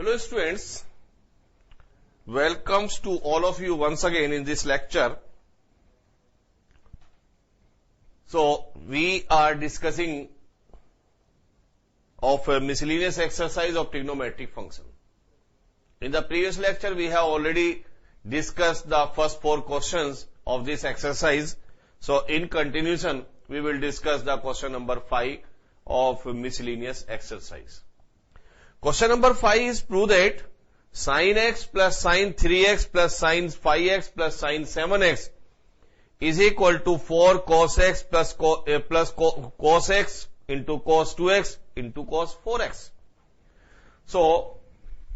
Hello students, welcomes to all of you once again in this lecture. So we are discussing of a miscellaneous exercise of trigonometric function. In the previous lecture we have already discussed the first 4 questions of this exercise. So in continuation we will discuss the question number 5 of miscellaneous exercise. Question number 5 is prove that sin x plus sin 3x plus sin 5x plus sin 7x is equal to 4 cos x plus cos x into cos 2x into cos 4x. So,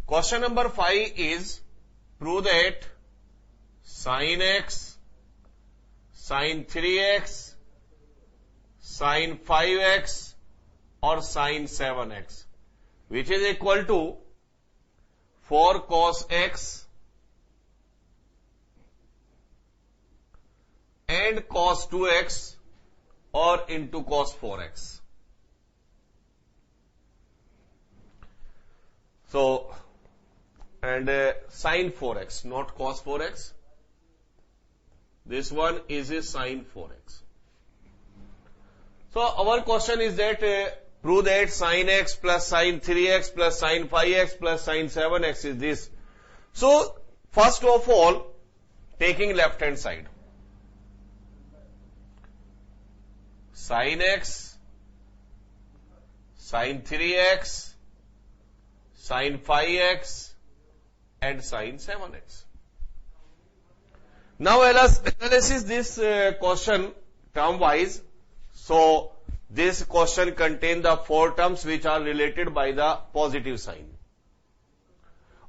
question number 5 is prove that sin x, sin 3x, sin 5x or sin 7x which is equal to 4 cos x and cos 2x or into cos 4x. So, and sin 4x, not cos 4x. This one is a sin 4x. So, our question is that prove that sin x plus sin 3x plus sin 5x plus sin 7x is this. So, first of all, taking left hand side. Sin x, sin 3x, sin 5x and sin 7x. Now, analysis this question term wise. So, this question contains the 4 terms which are related by the positive sign.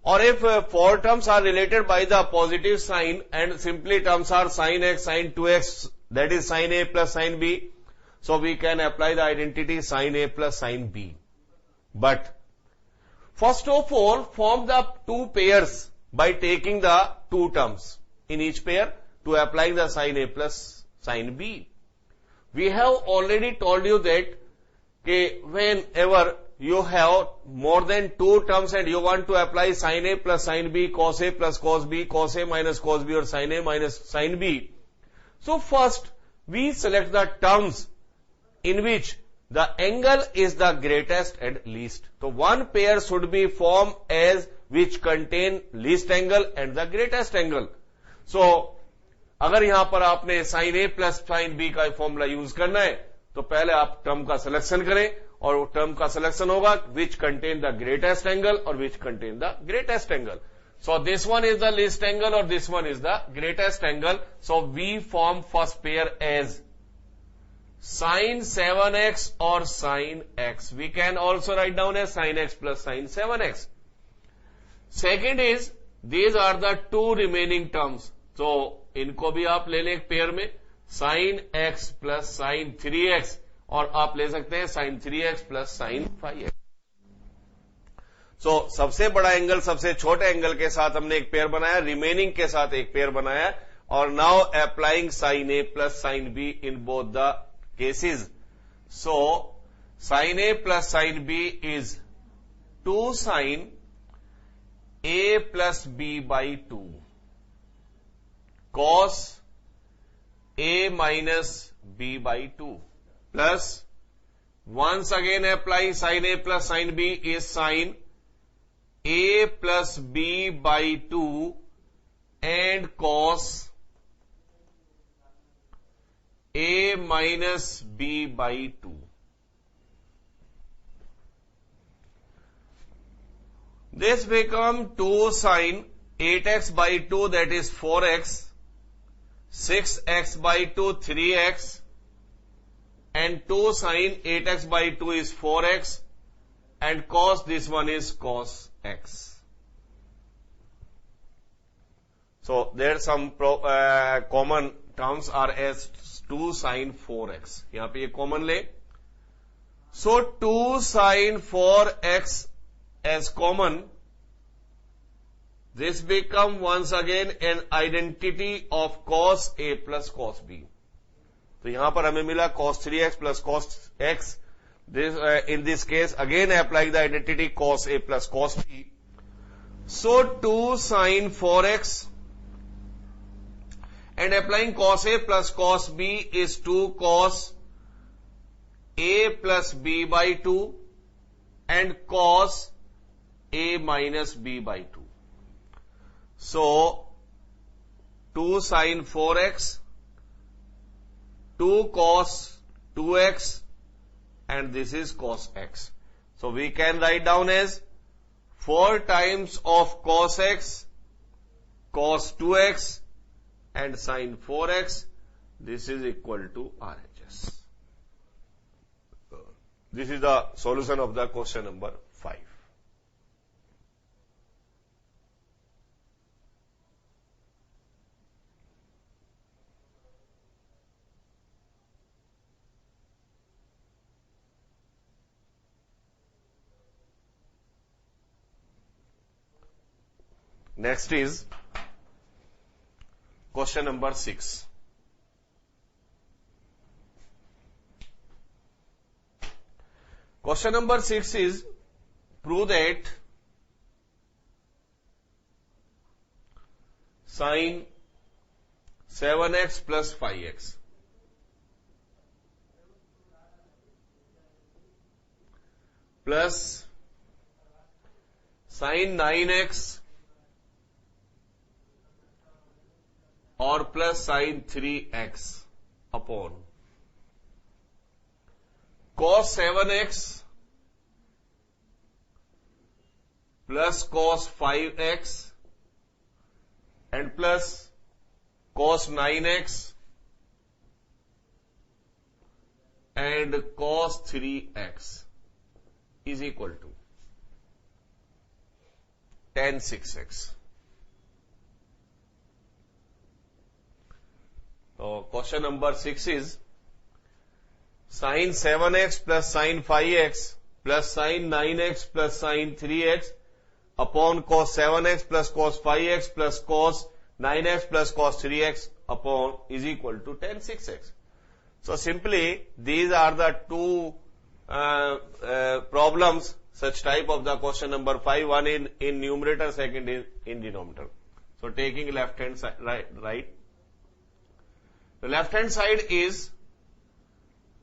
Or if 4 terms are related by the positive sign and simply terms are sin x, sin 2x, that is sin a plus sin b. So we can apply the identity sin a plus sin b. But first of all, form the 2 pairs by taking the 2 terms in each pair to apply the sin a plus sin b. We have already told you that whenever you have more than 2 terms and you want to apply sin A plus sin B, cos A plus cos B, cos A minus cos B or sin A minus sin B. So first we select the terms in which the angle is the greatest and least. So one pair should be formed as which contain least angle and the greatest angle. So अगर यहां पर आपने sin a plus sin b का formula use करना है तो पहले आप टर्म का सिलेक्शन करें और वो टर्म का सिलेक्शन होगा which contain the greatest angle और which contain the greatest angle. So this one is the least angle और this one is the greatest angle. So we form first pair as sin 7x और sin x. We can also write down as sin x plus sin 7x. Second is these are the 2 remaining terms. So इनको भी आप ले लें एक pair में sin x plus sin 3x और आप ले सकते हैं sin 3x plus sin 5x. सो सबसे बड़ा एंगल सबसे छोटे एंगल के साथ हमने एक पेयर बनाया, रिमेनिंग के साथ एक पेयर बनाया और now applying sin a plus sin b in both the cases. So sin a plus sin b is 2 sin a plus b by 2 cos a minus b by 2 plus once again apply sin a plus sin b is sin a plus b by 2 and cos a minus b by 2. This become 2 sin 8x by 2 that is 4x, 6x by 2 3x and 2 sin 8x by 2 is 4x and cos this one is cos x. So there some common terms are as 2 sin 4x. यहाँ पे ये common ले. So 2 sin 4x as common. This become once again an identity of cos a plus cos b. तो यहां पर हमें मिला cos 3x plus cos x. This in this case again apply the identity cos a plus cos b. So 2 sin 4x and applying cos A plus cos B is 2 cos A plus B by 2 and cos A minus B by 2. So 2 sin 4x, 2 cos 2x, and this is cos x. So we can write down as 4 times of cos x, cos 2x, and sin 4x. This is equal to RHS. This is the solution of the question number 5. Next is question number 6. Question number 6 is prove that sin 7x plus 5x plus sin 9x or plus sin 3x upon cos 7x plus cos 5x and plus cos 9x and cos 3x is equal to tan 6x. So question number 6 is sin 7x plus sin 5x plus sin 9x plus sin 3x upon cos 7x plus cos 5x plus cos 9x plus cos 3x upon is equal to tan 6x. So simply these are the two problems, such type of the question number 5, one in numerator, second in denominator. So taking left hand side, right. The left hand side is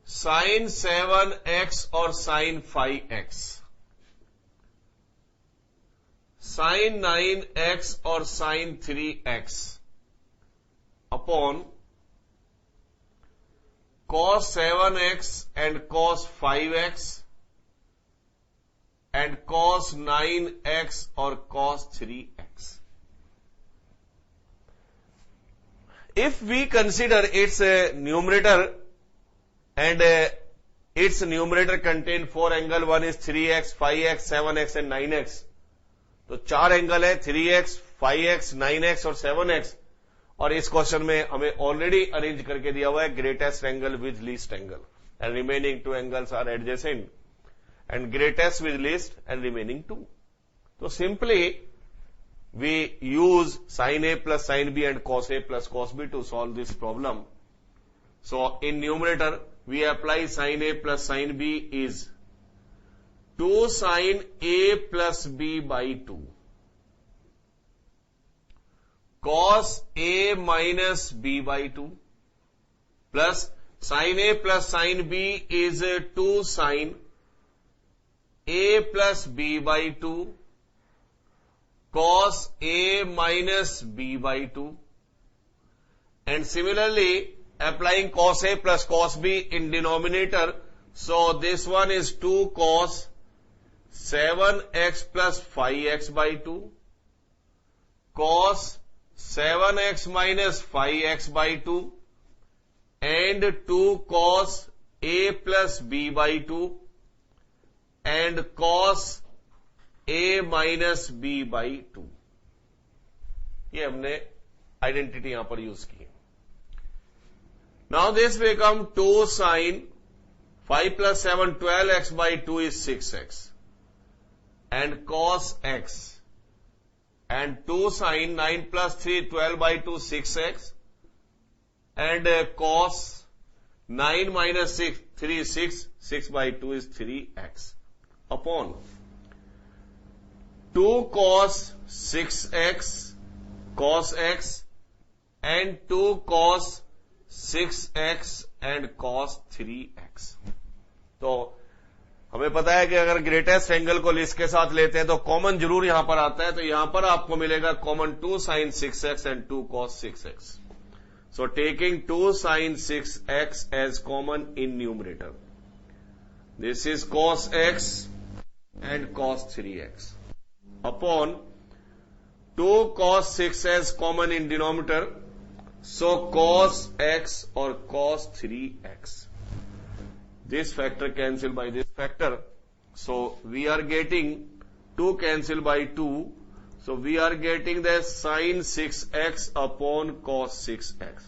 sin 7x or sin 5x, sin 9x or sin 3x upon cos 7x and cos 5x and cos 9x or cos 3x. If we consider its numerator and its numerator contain 4 angle, one is 3x, 5x, 7x and 9x. तो 4 angle है 3x, 5x, 9x और 7x, और इस question में हमें already arrange करके दिया हुआ है greatest angle with least angle and remaining 2 angles are adjacent and greatest with least and remaining 2. तो simply we use sin A plus sin B and cos A plus cos B to solve this problem. So in numerator we apply sin A plus sin B is 2 sin A plus B by 2 cos A minus B by 2 plus sin A plus sin B is 2 sin A plus B by 2 cos A minus B by 2, and similarly applying cos A plus cos B in denominator, so this one is 2 cos 7x plus 5x by 2 cos 7x minus 5x by 2 and 2 cos A plus B by 2 and cos A minus B by 2. ये हमने identity यहां पर use की. Now this become 2 sin 5 plus 7 12x by 2 is 6x and cos x and 2 sin 9 plus 3 12 by 2 6x and cos 9 minus 6 3 6 6 by 2 is 3x upon 2 cos 6x cos x and 2 cos 6x and cos 3x. तो हमें पता है कि अगर greatest angle को list के साथ लेते हैं तो कॉमन जरूर यहां पर आता है, तो यहां पर आपको मिलेगा common 2 sin 6x and 2 cos 6x. So taking 2 sin 6x as common in numerator, this is cos x and cos 3x upon 2 cos 6 as common in denominator, so cos x or cos 3x. This factor cancel by this factor, so we are getting 2 cancel by 2, so we are getting the sin 6x upon cos 6x.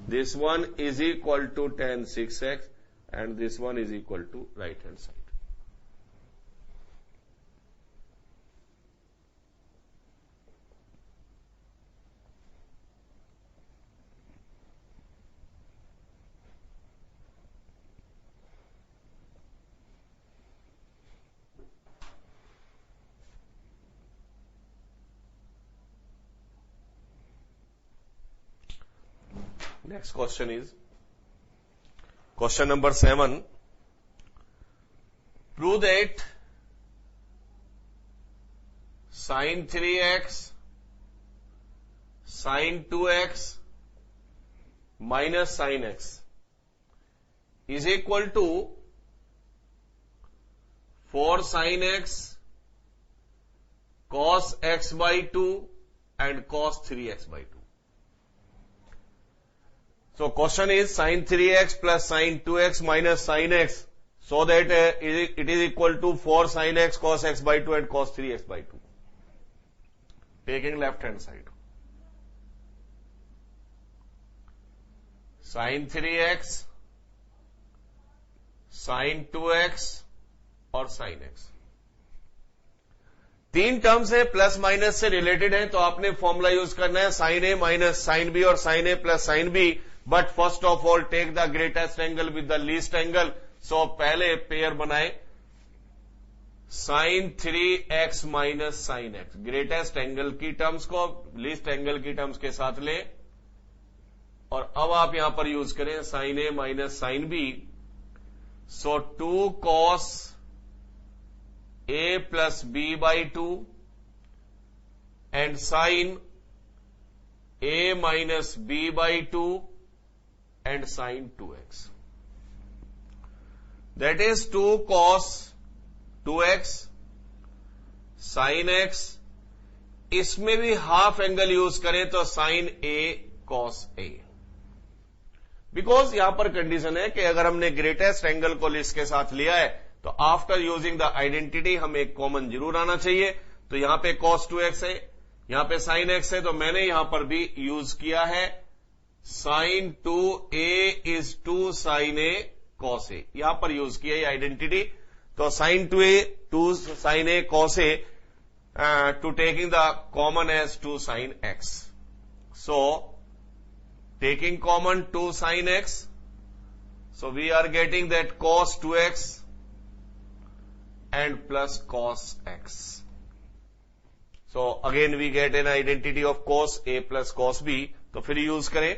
This one is equal to tan 6x and this one is equal to right hand side. Next question is question number 7. Prove that sin 3x sin 2x minus sin x is equal to 4 sin x cos x by 2 and cos 3x by 2. So question is sin 3x plus sin 2x minus sin x, so that it is equal to 4 sin x cos x by 2 and cos 3x by 2. Taking left hand side. Sin 3x, sin 2x और sin x. तीन terms है plus minus से related है, तो आपने formula use करना है sin a minus sin b और sin a plus sin b. But first of all take the greatest angle with the least angle. So पहले पेयर बनाए sin 3x minus sin x. Greatest angle की terms को least angle की terms के साथ ले और अब आप यहां पर यूज करें sin a minus sin b. So 2 cos a plus b by 2 and sin a minus b by 2 and sin 2x. That is 2 cos 2x sin x. इसमें भी हाफ एंगल यूज करें तो sin a cos a. Because यहां पर condition है कि अगर हमने ग्रेटेस्ट एंगल को लिस्ट के साथ लिया है तो आफ्टर यूजिंग द आइडेंटिटी हमें एक कॉमन जरूर आना चाहिए. तो यहां पे cos 2x है, यहां पे sin x है, तो मैंने यहां पर भी यूज किया है sin 2a is 2 sin a cos a. यहां पर यूज किया है आइडेंटिटी. तो sin 2a 2 sin a cos a to taking the common as 2 sin x. So taking common 2 sin x, so we are getting that cos 2x and plus cos x. So again we get an identity of cos a plus cos b. तो फिर use करें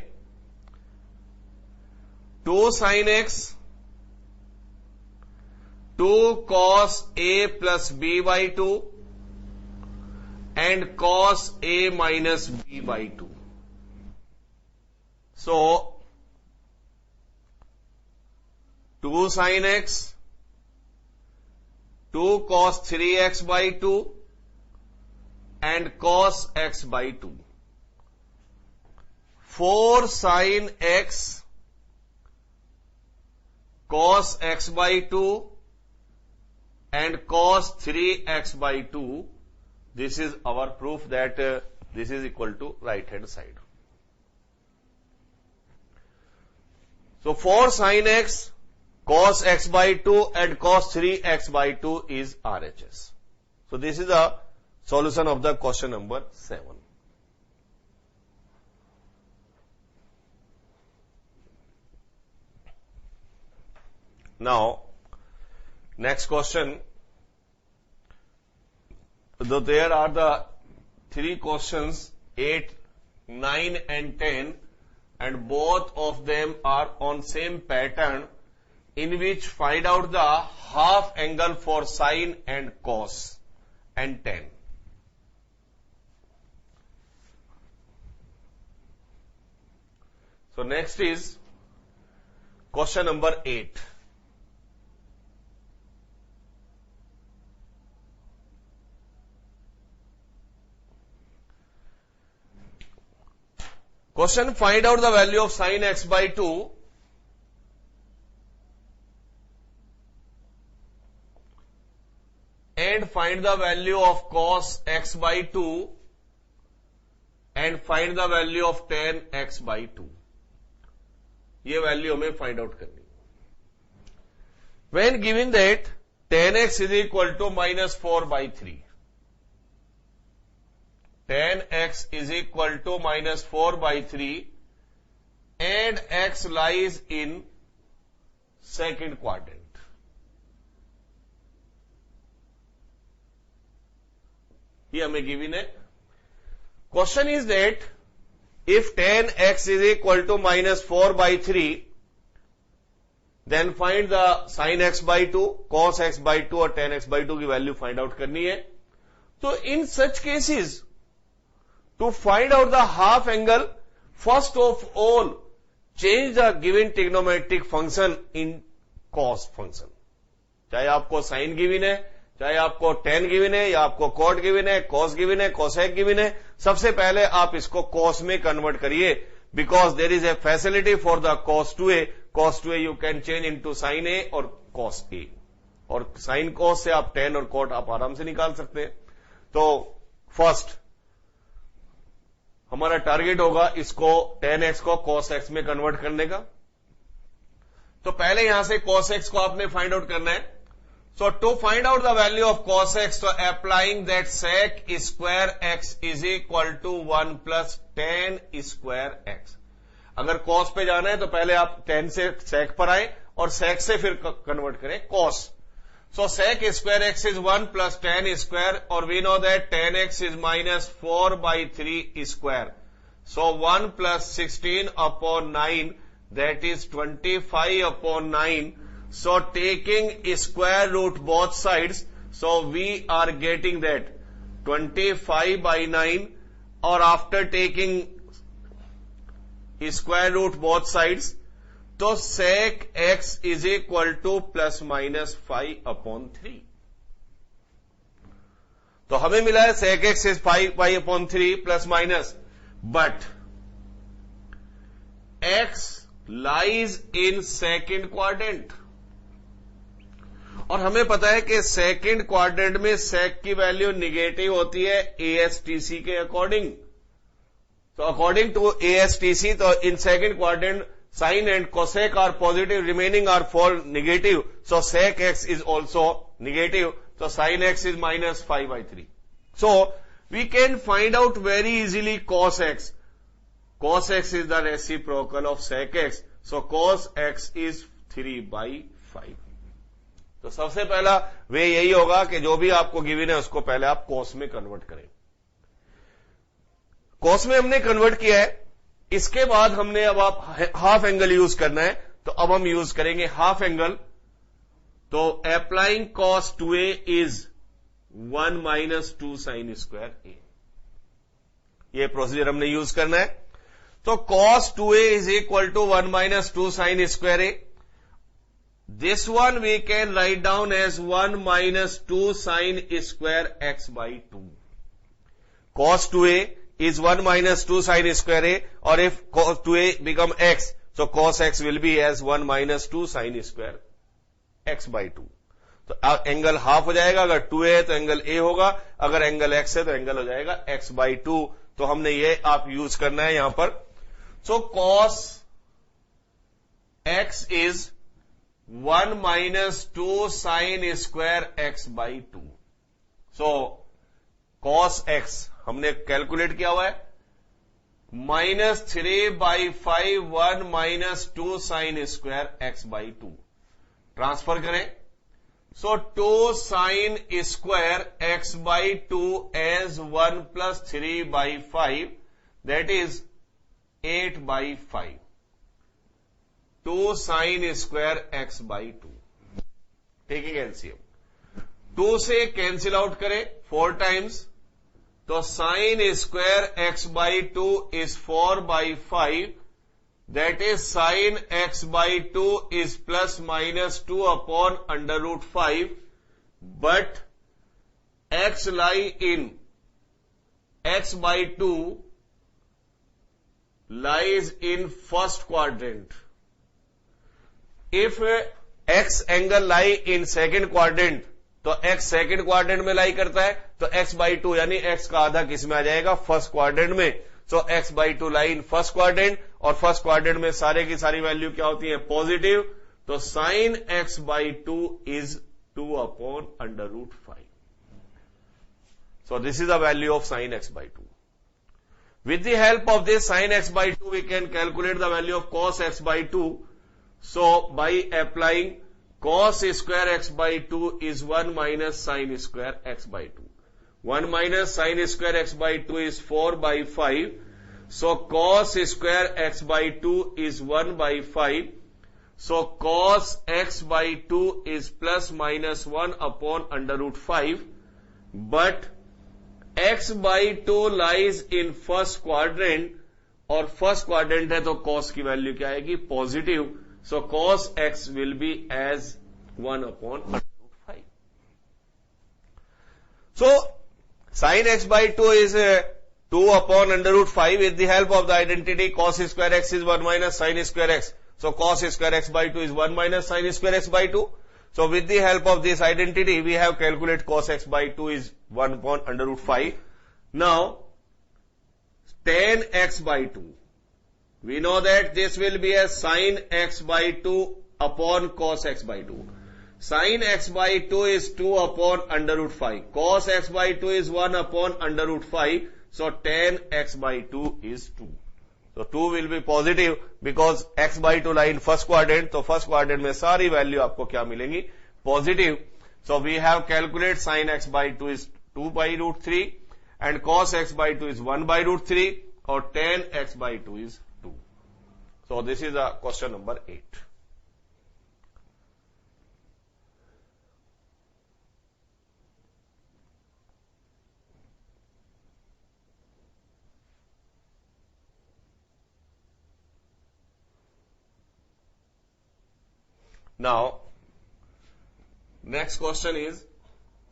2 sin x 2 cos a plus b by 2 and cos a minus b by 2. So 2 sin x 2 cos 3x by 2 and cos x by 2. 4 sin x cos x by 2 and cos 3x by 2. This is our proof that this is equal to right hand side. So 4 sin x cos x by 2 and cos 3x by 2 is RHS. So this is the solution of the question number 7. Now, next question. So there are the three questions, 8, 9 and 10, and both of them are on same pattern, in which find out the half angle for sine and cos and tan. So next is question number 8. Question, find out the value of sin x by 2 and find the value of cos x by 2 and find the value of tan x by 2. ये value हमें find out करनी. When given that tan x is equal to -4/3, tan x is equal to -4/3 and x lies in second quadrant. ये हमें given है. Question is that if tan x is equal to -4/3, then find the sin x by 2, cos x by 2 और tan x by 2 की value find out करनी है. तो in such cases, to find out the half angle, first of all, change the given trigonometric function in cos function. चाहे आपको sin given है, चाहे आपको tan given है, या आपको cot given है, cos given है, cosec given है, सबसे पहले आप इसको cos में कन्वर्ट करिए, because there is a facility for the cos 2a. cos 2a you can change into sin a और cos a, और sin cos से आप tan और cot आप आराम से निकाल सकते हैं. तो फर्स्ट हमारा टारगेट होगा इसको tan x को cos x में कन्वर्ट करने का. तो पहले यहां से cos x को आपने फाइंड आउट करना है. So to find out the value of cos x, so applying that sec square x is equal to 1 plus tan square x. अगर cos पे जाना है तो पहले आप tan से sec पर आए और sec से फिर कन्वर्ट करें cos. So sec square x is 1 plus tan square, or we know that tan x is -4/3 square. So 1 plus 16 upon 9, that is 25/9. So taking square root both sides, so we are getting that 25/9, or after taking square root both sides, तो sec x is equal to ±5/3. तो हमें मिला है sec x is 5/3 plus minus, but x lies in second quadrant. और हमें पता है कि सेकंड क्वाड्रेंट में सेक की वैल्यू निगेटिव होती है एएसटीसी के अकॉर्डिंग. तो अकॉर्डिंग टू एएसटीसी, तो in second quadrant sine and cosec are positive, remaining are all negative. So sec x is also negative, तो sine x is -5/3. So we can find out very easily cos x. cos x is the reciprocal of sec x. So cos x is 3/5. तो सबसे पहला वे यही होगा कि जो भी आपको गिवन है उसको पहले आप cos में कन्वर्ट करें. cos में हमने कन्वर्ट किया है. इसके बाद हमने अब आप हाफ एंगल यूज करना है, तो अब हम यूज करेंगे हाफ एंगल. तो applying cos 2a is 1 - 2 sin square a. ये प्रोसीजर हमने यूज करना है. तो cos 2a is equal to 1 - 2 sin square a. This one we can write down as 1 - 2 sin square x by 2. Cos 2a is 1 - 2 sin square a, or if cos 2a become x, so cos x will be as 1 - 2 sin square x by 2. तो angle half हो जाएगा. अगर 2a है तो angle a होगा, अगर angle x है तो एंगल हो जाएगा x by 2. तो हमने ये आप यूज करना है यहां पर. सो cos x is 1 - 2 sin square x by 2. So cos x हमने कैलकुलेट किया हुआ है -3/5 1 - 2 sin square x by 2. Transfer करें. So 2 sine square x by 2 as 1 plus 3 by 5, that is 8 by 5. 2 sine square x by 2. Taking LCM 2 से cancel out करें 4 times, तो sine square x by 2 is 4 by 5. That is sin x by 2 is plus minus 2 upon under root 5, but x lie in x by 2 lies in first quadrant. If x angle lie in second quadrant, तो x second quadrant में lie करता है, तो x by 2 यानी x का आधा किस में आ जाएगा, फर्स्ट क्वाड्रेंट में. सो x by 2 lie in first quadrant, और फर्स्ट क्वाड्रेंट में सारे की सारी वैल्यू क्या होती है, पॉजिटिव. तो साइन x by 2 इज 2 upon under root 5. So this is the value of sin x by 2. With the help of this sin x by 2, we can calculate the value of cos x by 2. So by applying cos square x by 2 is 1 minus sin square x by 2. 1 minus sin square x by 2 is 4 by 5. So cos square x by 2 is 1 by 5. So cos x by 2 is plus minus 1 upon under root 5. But x by 2 lies in first quadrant, और first quadrant है तो cos की value क्या आएगी, positive. So cos x will be as 1 upon under root 5. So sin x by 2 is 2 upon under root 5. With the help of the identity cos square x is 1 minus sin square x. So cos square x by 2 is 1 minus sin square x by 2. So with the help of this identity, we have calculated cos x by 2 is 1 upon under root 5. Now, tan x by 2. We know that this will be as sin x by 2 upon cos x by 2. Sin x by 2 is 2 upon under root 5. Cos x by 2 is 1 upon under root 5. So tan x by 2 is 2. So 2 will be positive because x by 2 lie in first quadrant. तो first quadrant में सारी value आपको क्या मिलेंगी, positive. So we have calculated sin x by 2 is 2 by root 3 and cos x by 2 is 1 by root 3 और tan x by 2 is 2. So this is a question number 8. Now, next question is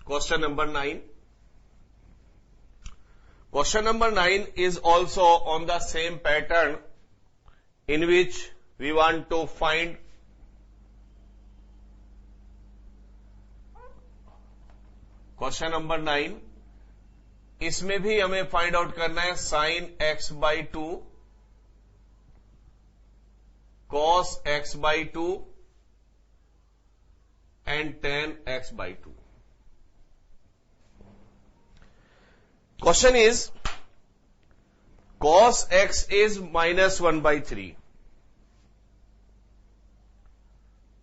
question number 9. Question number 9 is also on the same pattern in which we want to find question number 9. इसमें भी हमें find out करना है sin x by 2, cos x by 2 and tan x by 2. Question is, cos x is minus 1 by 3.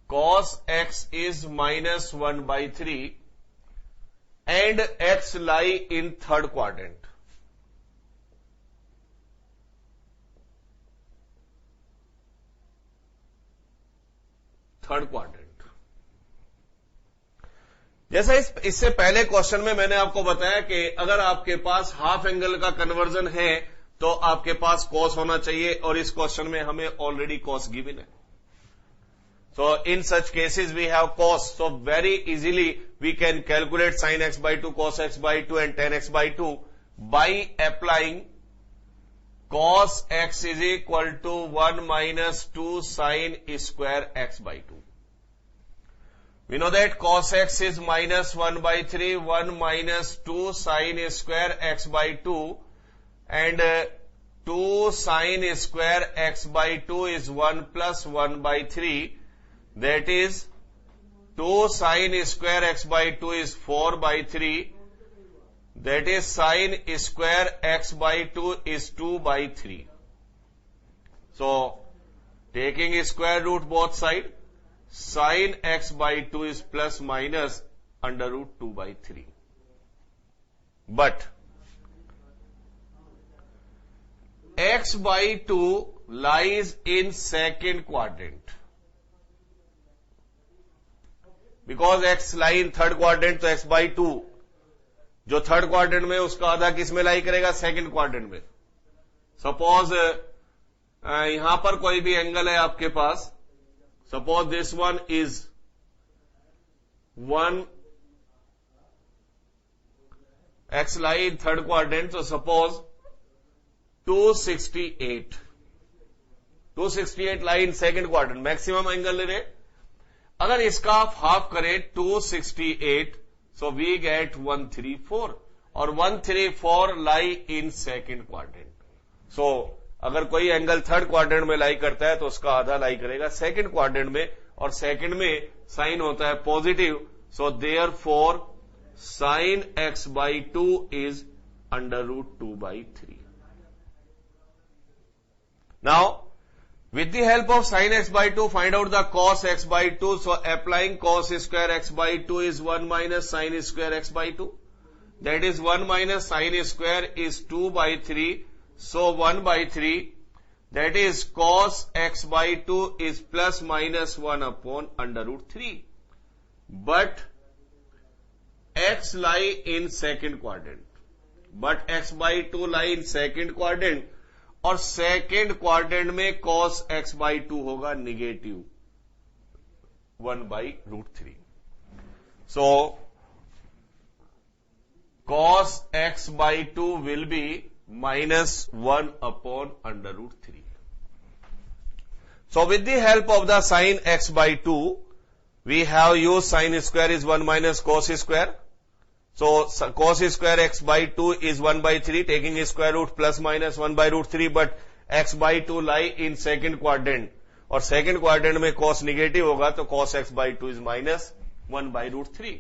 Cos x is minus 1 by 3 and x lie in third quadrant. Third quadrant. जैसा इससे पहले question में मैंने आपको बताया कि अगर आपके पास हाफ एंगल का कन्वर्जन है तो आपके पास cos होना चाहिए, और इस क्वेश्चन में हमें ऑलरेडी cos गिवन है. So in such cases we have cos. So very easily we can calculate sin x by 2, cos x by 2 and tan x by 2 by applying cos x is equal to 1 minus 2 sin square x by 2. We know that cos x is minus 1 by 3, 1 minus 2 sin square x by 2, and 2 sin square x by 2 is 1 plus 1 by 3. That is 2 sin square x by 2 is 4 by 3. That is sin square x by 2 is 2 by 3. So taking square root both side, sin x by 2 is plus minus under root 2 by 3. But x by 2 lies in second quadrant. Because x lie in third quadrant, तो x by 2 जो third quadrant में उसका आधा किस में लाई करेगा? Second quadrant में. Suppose यहां पर कोई भी एंगल है आपके पास. Suppose this one is 1 x lie in third quadrant, so suppose 268 lie in second quadrant, maximum angle ले रहे. अगर इसका आप हाफ करें 268, so we get 134 और 134 lie in second quadrant. So अगर कोई एंगल थर्ड क्वाड्रेंट में लाई करता है तो उसका आधा लाई करेगा सेकंड क्वाड्रेंट में, और सेकंड में साइन होता है positive. So therefore sin x by 2 is under root 2 by 3. Now, with the help of sin x by 2, find out the cos x by 2. So, applying cos square x by 2 is 1 minus sin square x by 2. That is 1 minus sin square is 2 by 3. So, 1 by 3. That is cos x by 2 is plus minus 1 upon under root 3. But x lie in second quadrant. But x by 2 lie in second quadrant. और second quadrant में cos x by 2 होगा negative 1 by root 3. So, cos x by 2 will be minus 1 upon under root 3. So, with the help of the sin x by 2, we have used sin square is 1 minus cos square. So, cos square x by 2 is 1 by 3, taking square root plus minus 1 by root 3, but x by 2 lie in second quadrant. और second quadrant में cos negative होगा, तो cos x by 2 is minus 1 by root 3.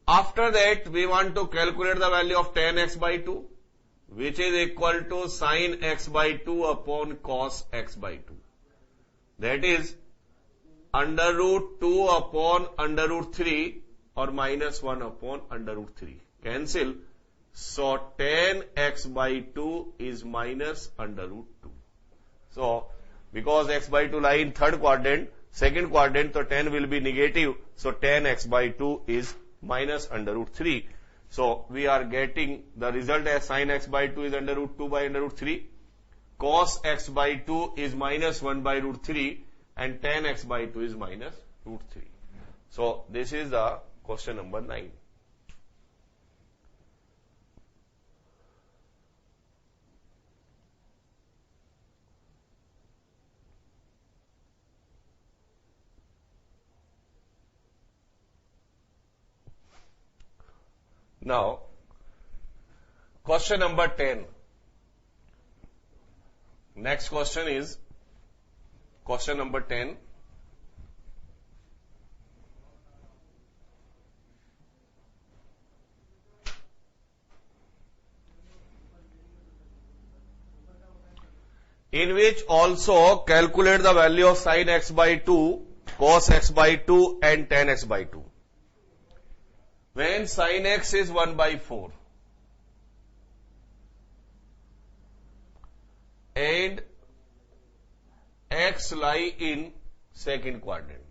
After that, we want to calculate the value of tan x by 2, which is equal to sin x by 2 upon cos x by 2. That is under root 2 upon under root 3, और minus 1 upon under root 3. Cancel. So, tan x by 2 is minus under root 2. So, because x by 2 lie in third quadrant, second quadrant, so tan will be negative. So, tan x by 2 is minus under root 3. So, we are getting the result as sin x by 2 is under root 2 by under root 3. Cos x by 2 is minus 1 by root 3, and tan x by 2 is minus root 3. So, this is the question number 9. Now, question number 10. Next question is question number 10. In which also calculate the value of sin x by 2, cos x by 2 and tan x by 2. When sin x is 1 by 4 and x lie in second quadrant.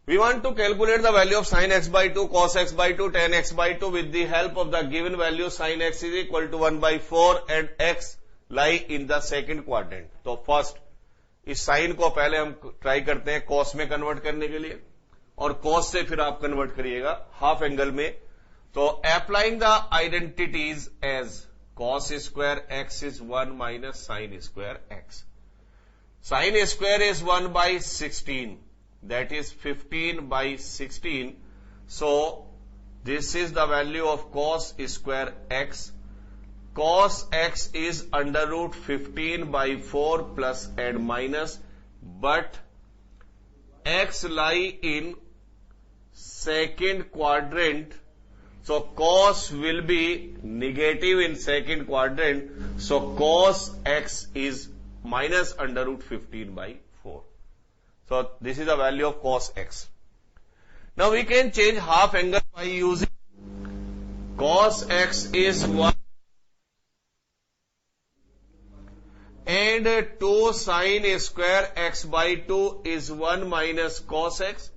We want to calculate the value of sin x by 2, cos x by 2, tan x by 2 with the help of the given value sin x is equal to 1 by 4 and x lie in the second quadrant. तो first इस sign को पहले हम try करते हैं cos में convert करने के लिए, और cos से फिर आप कन्वर्ट करिएगा हाफ एंगल में. तो applying the identities as cos square x is 1 minus sin square x. Sin square is 1 by 16. That is 15 by 16. So, this is the value of cos square x. Cos x is under root 15 by 4 plus and minus, but x lie in second quadrant. So cos will be negative in second quadrant. So cos x is minus under root 15 by 4. So this is the value of cos x. Now we can change half angle by using cos x is 1 and 2 sin square x by 2 is 1 minus cos x.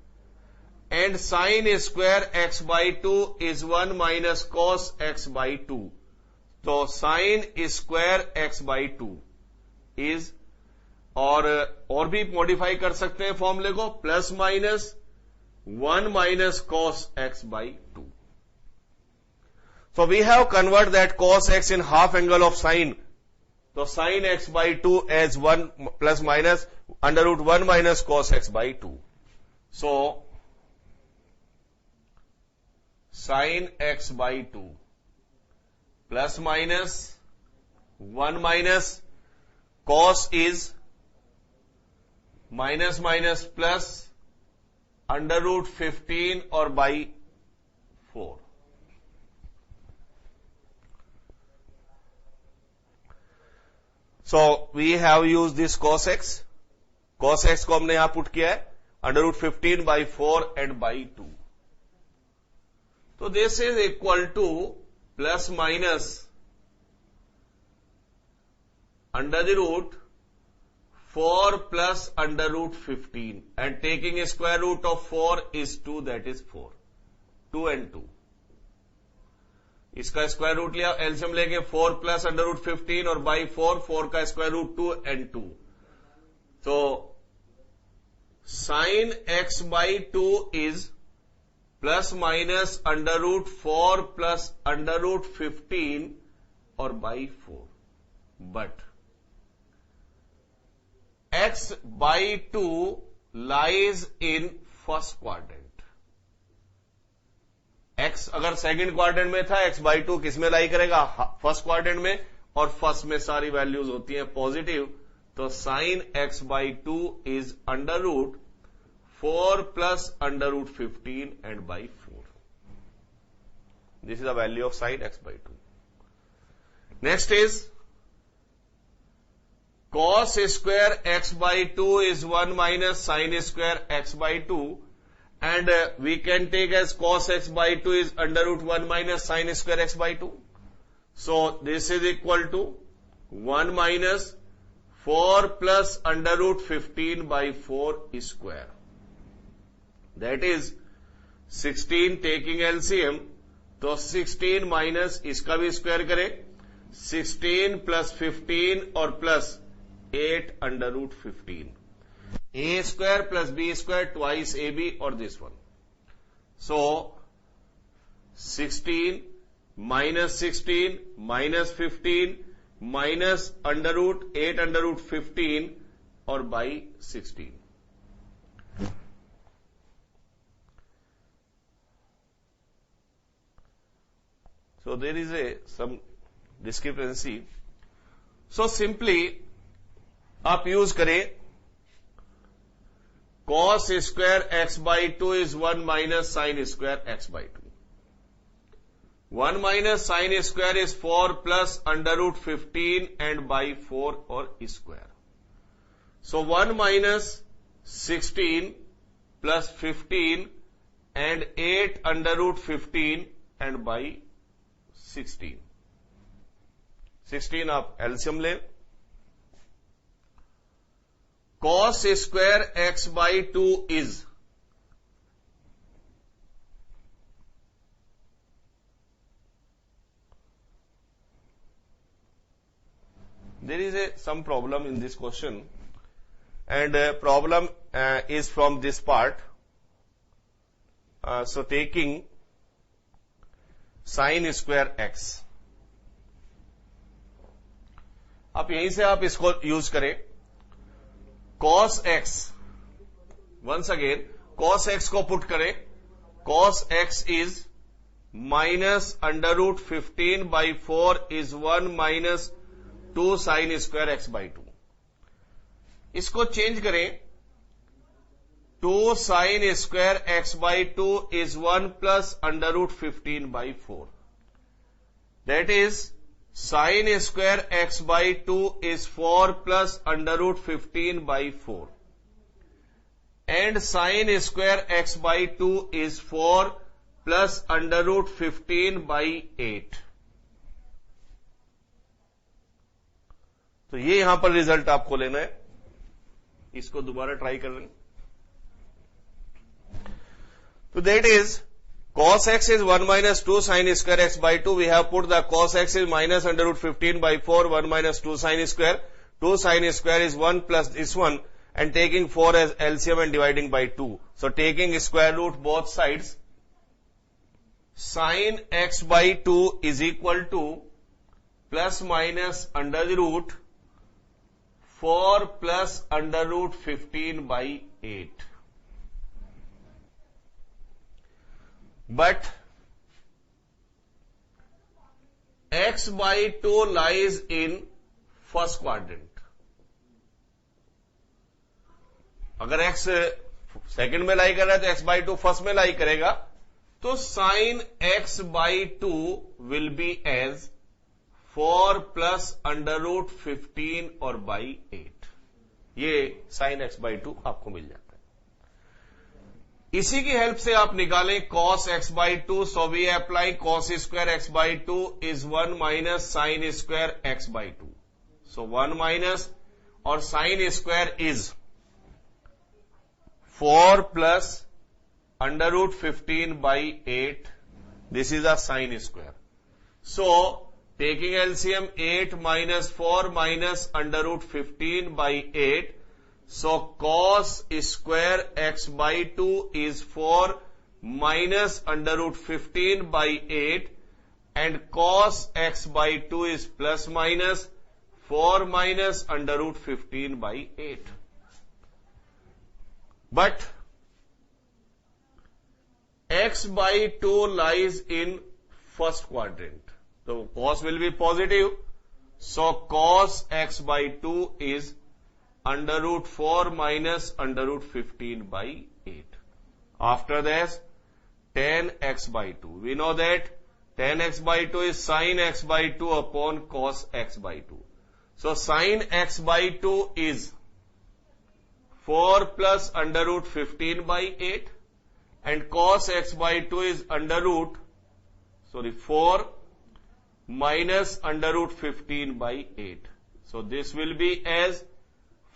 And sin square x by 2 is 1 minus cos x by 2. तो sin square x by 2 is और भी modify कर सकते हैं फॉर्मूले को, plus minus 1 minus cos x by 2. So we have convert that cos x in half angle of sin. So sin x by 2 as 1 plus minus under root 1 minus cos x by 2. So sin x by 2 plus minus 1 minus cos is minus minus plus under root 15 or by 4. So we have used this cos x. Cos x को हमने यहां put किया है under root 15 by 4 and by 2. So this is equal to plus minus under the root 4 plus under root 15 and taking a square root of 4 is 2, that is 4. 2 and 2. इसका square root लिया, LCM लेके 4 plus under root 15 और by 4, 4 का square root 2 and 2. So sin x by 2 is plus minus under root 4 plus under root 15 or by 4. But x by 2 lies in first quadrant. x अगर second quadrant में था, x by 2 किस में लाई करेगा? First quadrant में, और first में सारी वैल्यूज होती हैं पॉजिटिव. तो sin x by 2 is under root 4 plus under root 15 and by 4. This is the value of sin x by 2. Next is cos square x by 2 is 1 minus sin square x by 2, and we can take as cos x by 2 is under root 1 minus sin square x by 2. So this is equal to 1 minus 4 plus under root 15 by 4 square. That is 16 taking LCM. तो 16 minus इसका भी square करें, 16 plus 15 और plus 8 under root 15. A square plus B square twice AB or this one. So 16 minus 16 minus 15 minus under root 8 under root 15 or by 16. So there is some discrepancy. So simply आप use करें cos square x by 2 is 1 minus sin square x by 2. 1 minus sin square is 4 plus under root 15 and by 4 or square. So 1 minus 16 plus 15 and 8 under root 15 and by 16. 16 आप LCM लें. Cos square x by 2 is there is some problem in this question, and problem is from this part. So taking sin square x, आप यहीं से आप इसको use करें. cos x, once again cos x को put करें. cos x is minus under root 15 by 4 is 1 minus 2 sin square x by 2. इसको change करें 2 sin square x by 2 is 1 plus under root 15 by 4. That is, sin square x by 2 is 4 plus under root 15 by 4. And sin square x by 2 is 4 plus under root 15 by 8. तो ये यहां पर result आपको लेना है. इसको दोबारा try कर लें. So that is, cos x is 1 minus 2 sin square x by 2. We have put the cos x is minus under root 15 by 4, 1 minus 2 sin square. 2 sin square is 1 plus this one, and taking 4 as LCM and dividing by 2. So taking square root both sides, sin x by 2 is equal to plus minus under the root 4 plus under root 15 by 8. But x by 2 lies in first quadrant. अगर x second में लाई कर रहा है तो x by 2 first में लाई करेगा, तो sin x by 2 will be as 4 plus under root 15 और by 8. ये sin x by 2 आपको मिल जाता है. इसी की हेल्प से आप निकालें cos x by 2. So we apply cos square x by 2 is 1 minus sin square x by 2. So 1 minus और sin square is 4 plus under root 15 by 8. This is a sin square. So taking LCM 8 minus 4 minus under root 15 by 8. So cos square x by 2 is 4 minus under root 15 by 8, and cos x by 2 is plus minus 4 minus under root 15 by 8. But x by 2 lies in first quadrant. So cos will be positive. So cos x by 2 is under root 4 minus under root 15 by 8. After this, tan x by 2. We know that tan x by 2 is sin x by 2 upon cos x by 2. So sin x by 2 is 4 plus under root 15 by 8, and cos x by 2 is under root 4 minus under root 15 by 8. So this will be as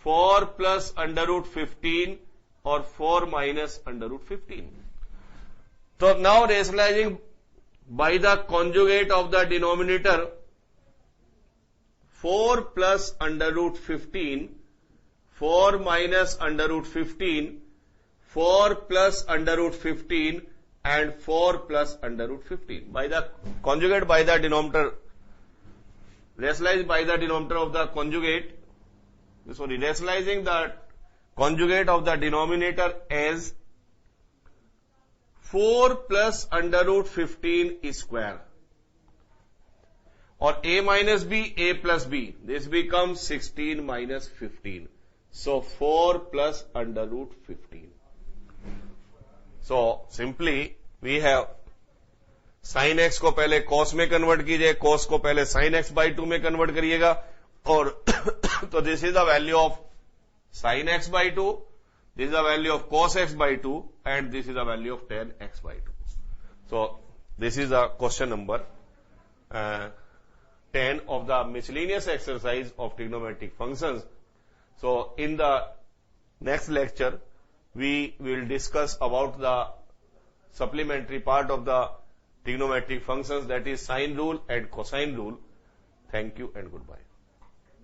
4 plus under root 15 or 4 minus under root 15. So now rationalizing by the conjugate of the denominator, 4 plus under root 15, 4 minus under root 15, 4 plus under root 15, and 4 plus under root 15. By the conjugate by the denominator, rationalize by the denominator of the conjugate, rationalizing the conjugate of the denominator as 4 plus under root 15 square, or a minus b, a plus b. This becomes 16 minus 15. So 4 plus under root 15. So simply we have sin x को पहले cos में convert कीजिए, cos को पहले sin x by 2 में convert करिएगा, और तो this is the value of sin x by 2, this is the value of cos x by 2, and this is the value of tan x by 2. So this is the question number 10 of the miscellaneous exercise of trigonometric functions. So in the next lecture, we will discuss about the supplementary part of the trigonometric functions, that is sine rule and cosine rule. Thank you and goodbye.